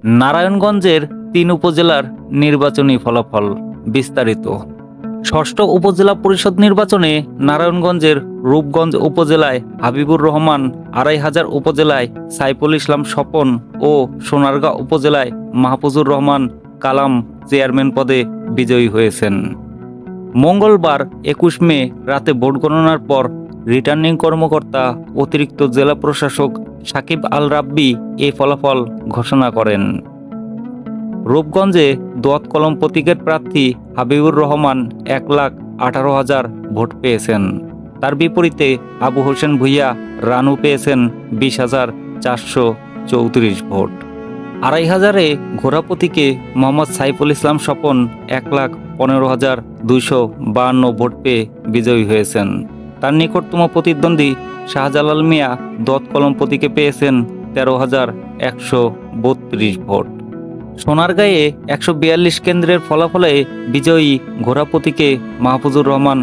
নারায়ণগঞ্জের ৩ উপজেলার নির্বাচনী ফলাফল বিস্তারিত। ষষ্ঠ উপজেলা পরিষদ নির্বাচনে নারায়ণগঞ্জের রূপগঞ্জ উপজেলায় হাবিবুর রহমান, ২৫০০ উপজেলায় সাইফুল ইসলাম স্বপন ও সোনারগাঁও উপজেলায় মাহফুজুর রহমান কালাম চেয়ারম্যান পদে বিজয়ী হয়েছেন। মঙ্গলবার ২১ মে রাতে ভোট গণনার পর রিটার্নিং কর্মকর্তা অতিরিক্ত জেলা প্রশাসক সাকিব আল রাব্বি এই ফলাফল ঘোষণা করেন। রূপগঞ্জে দোয়াত কলম প্রতীকের প্রার্থী হাবিবুর রহমান ১,১৮,০০০ ভোট পেয়েছেন। তার বিপরীতে আবু হোসেন ভূঁইয়া রানু পেয়েছেন ২০,৪৩৪ ভোট। ২৫০০-এ ঘোড়া প্রতীকে মোহাম্মদ সাইফুল ইসলাম স্বপন ১,১৫,২৫২ ভোট পেয়ে বিজয়ী হয়েছেন। তার নিকটতম প্রতিদ্বন্দ্বী শাহজালাল মিয়া দোয়াত কলম প্রতীকে পেয়েছেন ১৩,১৩২ ভোট। সোনারগাঁয়ে ১৪২ কেন্দ্রের ফলাফলে বিজয়ী ঘোড়া প্রতীকে মাহফুজুর রহমান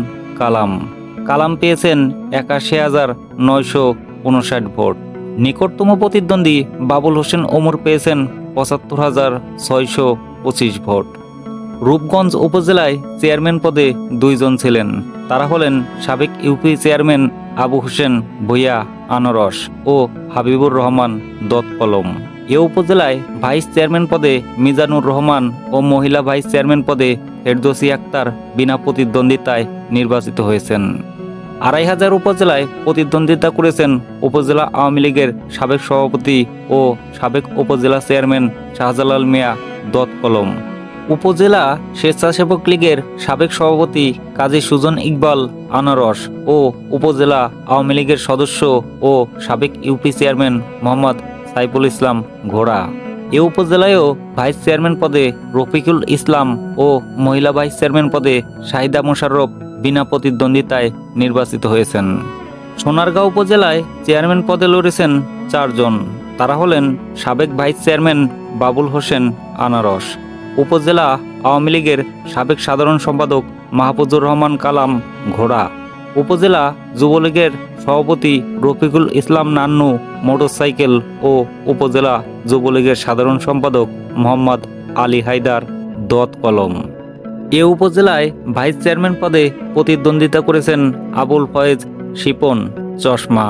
কালাম পেয়েছেন ৮১,৯৫৯ ভোট। নিকটতম প্রতিদ্বন্দ্বী বাবুল হোসেন ওমর পেয়েছেন ৭৫,৬২৫ ভোট। রূপগঞ্জ উপজেলায় চেয়ারম্যান পদে ২ জন ছিলেন। তারা হলেন সাবেক ইউপি চেয়ারম্যান আবু হোসেন ভূঁইয়া আনারস ও হাবিবুর রহমান দোয়াত কলম। এ উপজেলায় ভাইস চেয়ারম্যান পদে মিজানুর রহমান ও মহিলা ভাইস চেয়ারম্যান পদে ফেরদৌসী আক্তার বিনা প্রতিদ্বন্দ্বিতায় নির্বাচিত হয়েছেন। ২৫০০ উপজেলায় প্রতিদ্বন্দ্বিতা করেছেন উপজেলা আওয়ামী লীগের সাবেক সভাপতি ও সাবেক উপজেলা চেয়ারম্যান শাহজালাল মিয়া দোয়াত কলম, উপজেলা স্বেচ্ছাসেবক লীগের সাবেক সভাপতি কাজী সুজন ইকবাল আনারস ও উপজেলা আওয়ামী লীগের সদস্য ও সাবেক ইউপি চেয়ারম্যান মোহাম্মদ সাইফুল ইসলাম ঘোড়া। এ উপজেলায়ও ভাইস চেয়ারম্যান পদে রফিকুল ইসলাম ও মহিলা ভাইস চেয়ারম্যান পদে শাহিদা মোশাররফ বিনা প্রতিদ্বন্দ্বিতায় নির্বাচিত হয়েছেন। সোনারগাঁও উপজেলায় চেয়ারম্যান পদে লড়েছেন ৪ জন। তারা হলেন সাবেক ভাইস চেয়ারম্যান বাবুল হোসেন আনারস, উপজেলা আওয়ামী লীগের সাবেক সাধারণ সম্পাদক মাহফুজুর রহমান কালাম ঘোড়া, উপজেলা যুবলীগের সভাপতি রফিকুল ইসলাম নান্নু মোটরসাইকেল ও উপজেলা যুবলীগের সাধারণ সম্পাদক মোহাম্মদ আলী হায়দার দোয়াত কলম। এ উপজেলায় ভাইস চেয়ারম্যান পদে প্রতিদ্বন্দ্বিতা করেছেন আবুল ফয়েজ শিপন চশমা,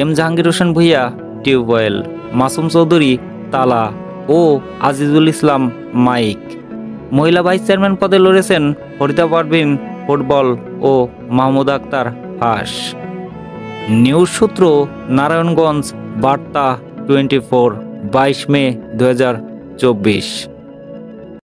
এম জাহাঙ্গীর হোসেন ভূঁইয়া টিউবওয়েল, মাসুম চৌধুরী তালা ও আজিজুল ইসলাম মাইক। মহিলা ভাইস চেয়ারম্যান পদে লড়েছেন ফরিদা পারভিন ফুটবল ও মাহমুদ আক্তার হাস। নিউজ সূত্র নারায়ণগঞ্জ বার্তা 24, 22 মে 2024।